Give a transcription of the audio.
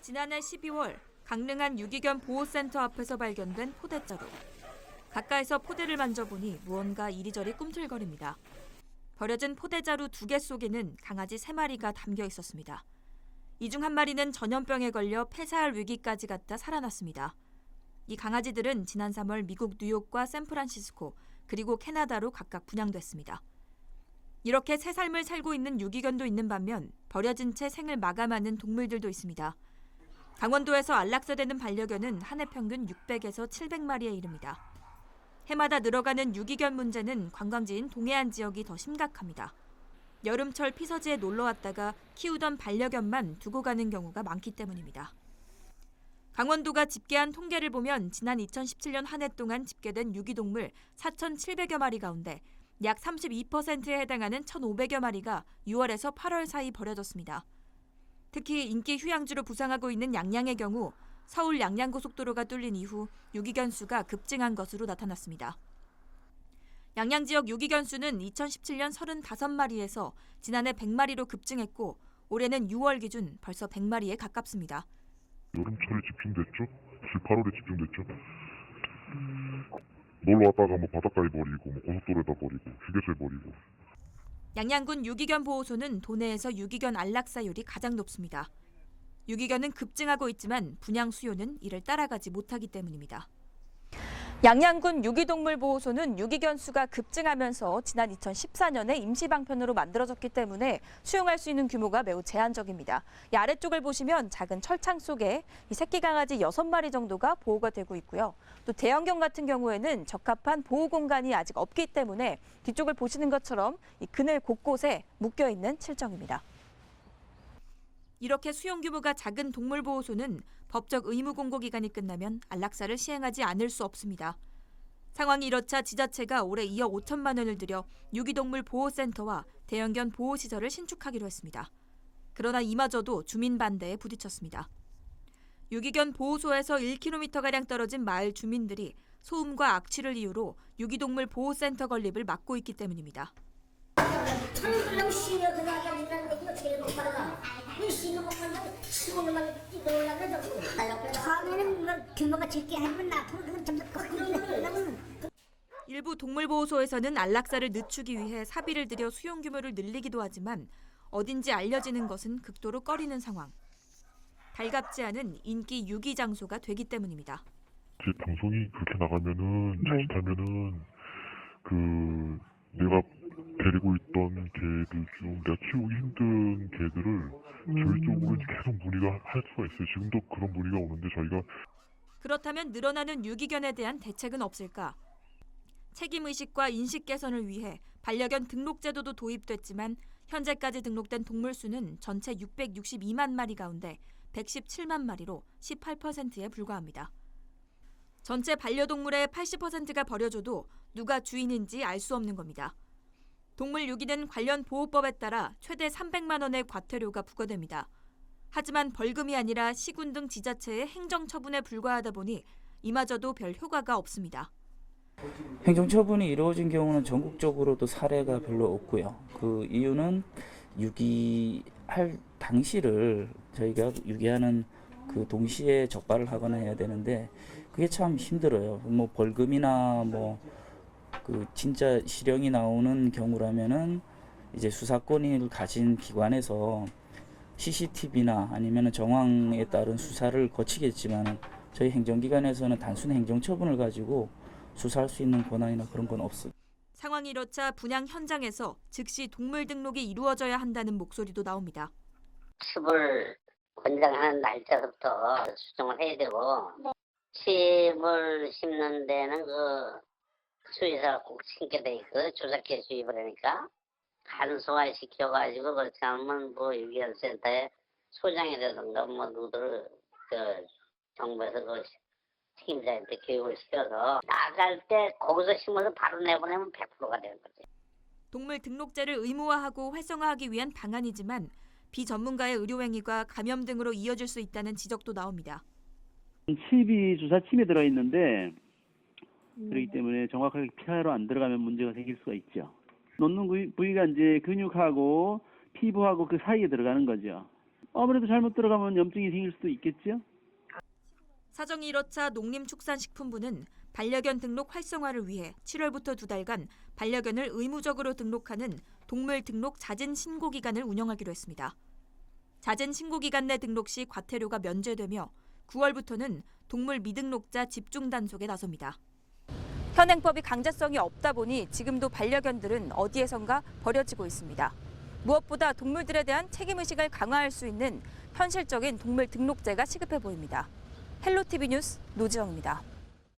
지난해 12월 강릉한 유기견 보호센터 앞에서 발견된 포대자루. 가까이서 포대를 만져보니 무언가 이리저리 꿈틀거립니다. 버려진 포대자루 2개 속에는 강아지 3마리가 담겨 있었습니다. 이 중 한 마리는 전염병에 걸려 폐사할 위기까지 갔다 살아났습니다. 이 강아지들은 지난 3월 미국 뉴욕과 샌프란시스코 그리고 캐나다로 각각 분양됐습니다. 이렇게 새 삶을 살고 있는 유기견도 있는 반면 버려진 채 생을 마감하는 동물들도 있습니다. 강원도에서 안락사되는 반려견은 한 해 평균 600에서 700마리에 이릅니다. 해마다 늘어가는 유기견 문제는 관광지인 동해안 지역이 더 심각합니다. 여름철 피서지에 놀러 왔다가 키우던 반려견만 두고 가는 경우가 많기 때문입니다. 강원도가 집계한 통계를 보면 지난 2017년 한 해 동안 집계된 유기동물 4,700여 마리 가운데 약 32%에 해당하는 1,500여 마리가 6월에서 8월 사이 버려졌습니다. 특히 인기 휴양지로 부상하고 있는 양양의 경우 서울 양양고속도로가 뚫린 이후 유기견 수가 급증한 것으로 나타났습니다. 양양 지역 유기견 수는 2017년 35마리에서 지난해 100마리로 급증했고 올해는 6월 기준 벌써 100마리에 가깝습니다. 여름철에 집중됐죠? 7, 8월에 집중됐죠? 놀러 왔다가 뭐 바닷가에 버리고 뭐 고속도로에다 버리고 휴게소에 버리고. 양양군 유기견 보호소는 도내에서 유기견 안락사율이 가장 높습니다. 유기견은 급증하고 있지만 분양 수요는 이를 따라가지 못하기 때문입니다. 양양군 유기동물보호소는 유기견 수가 급증하면서 지난 2014년에 임시방편으로 만들어졌기 때문에 수용할 수 있는 규모가 매우 제한적입니다. 이 아래쪽을 보시면 작은 철창 속에 이 새끼 강아지 6마리 정도가 보호가 되고 있고요. 또 대형견 같은 경우에는 적합한 보호 공간이 아직 없기 때문에 뒤쪽을 보시는 것처럼 이 그늘 곳곳에 묶여 있는 실정입니다. 이렇게 수용 규모가 작은 동물보호소는 법적 의무 공고 기간이 끝나면 안락사를 시행하지 않을 수 없습니다. 상황이 이렇자 지자체가 올해 2억 5천만 원을 들여 유기동물 보호센터와 대형견 보호시설을 신축하기로 했습니다. 그러나 이마저도 주민 반대에 부딪혔습니다. 유기견 보호소에서 1km가량 떨어진 마을 주민들이 소음과 악취를 이유로 유기동물 보호센터 건립을 막고 있기 때문입니다. 일부 동물보호소에서는 안락사를 늦추기 위해 사비를 들여 수용 규모를 늘리기도 하지만 어딘지 알려지는 것은 극도로 꺼리는 상황. 달갑지 않은 인기 유기 장소가 되기 때문입니다. 제 방송이 그렇게 나가면은 자칫하면은 내가 데리고 있던 개들 중 내가 키우기 힘든 개들을 저희 쪽으로 계속 문의가 할 수가 있어요. 지금도 그런 문의가 오는데 저희가. 그렇다면 늘어나는 유기견에 대한 대책은 없을까? 책임의식과 인식 개선을 위해 반려견 등록 제도도 도입됐지만 현재까지 등록된 동물 수는 전체 662만 마리 가운데 117만 마리로 18%에 불과합니다. 전체 반려동물의 80%가 버려져도 누가 주인인지 알 수 없는 겁니다. 동물 유기는 관련 보호법에 따라 최대 300만 원의 과태료가 부과됩니다. 하지만 벌금이 아니라 시군 등 지자체의 행정처분에 불과하다 보니 이마저도 별 효과가 없습니다. 행정처분이 이루어진 경우는 전국적으로도 사례가 별로 없고요. 그 이유는 유기할 당시를 저희가 유기하는 그 동시에 적발을 하거나 해야 되는데 그게 참 힘들어요. 뭐 벌금이나 뭐 그 진짜 실형이 나오는 경우라면은 이제 수사권을 가진 기관에서 CCTV나 아니면은 정황에 따른 수사를 거치겠지만 저희 행정기관에서는 단순 행정처분을 가지고 수사할 수 있는 권한이나 그런 건 없습니다. 상황이 이렇자 분양 현장에서 즉시 동물 등록이 이루어져야 한다는 목소리도 나옵니다. 칩을 권장하는 날짜부터 수정을 해야 되고 칩을 심는 데는 그 수의사가 꼭 신게 돼 있거든. 조작해 주입을 하니까 간소화 시켜가지고 그렇지 않으면 뭐 유기견센터에 소장이라든가 뭐 누구를 정부에서 그 책임자한테 교육을 시켜서 나갈 때 거기서 심어서 바로 내보내면 100%가 되는 거지. 동물 등록제를 의무화하고 활성화하기 위한 방안이지만 비전문가의 의료행위가 감염 등으로 이어질 수 있다는 지적도 나옵니다. 칩이 주사침에 들어있는데 그렇기 때문에 정확하게 피하로 안 들어가면 문제가 생길 수가 있죠. 놓는 부위가 이제 근육하고 피부하고 그 사이에 들어가는 거죠. 아무래도 잘못 들어가면 염증이 생길 수도 있겠죠. 사정이 이렇자 농림축산식품부는 반려견 등록 활성화를 위해 7월부터 2달간 반려견을 의무적으로 등록하는 동물 등록 잦은 신고 기간을 운영하기로 했습니다. 잦은 신고 기간 내 등록 시 과태료가 면제되며 9월부터는 동물 미등록자 집중 단속에 나섭니다. 현행법이 강제성이 없다 보니 지금도 반려견들은 어디에선가 버려지고 있습니다. 무엇보다 동물들에 대한 책임의식을 강화할 수 있는 현실적인 동물 등록제가 시급해 보입니다. 헬로티비 뉴스 노지영입니다.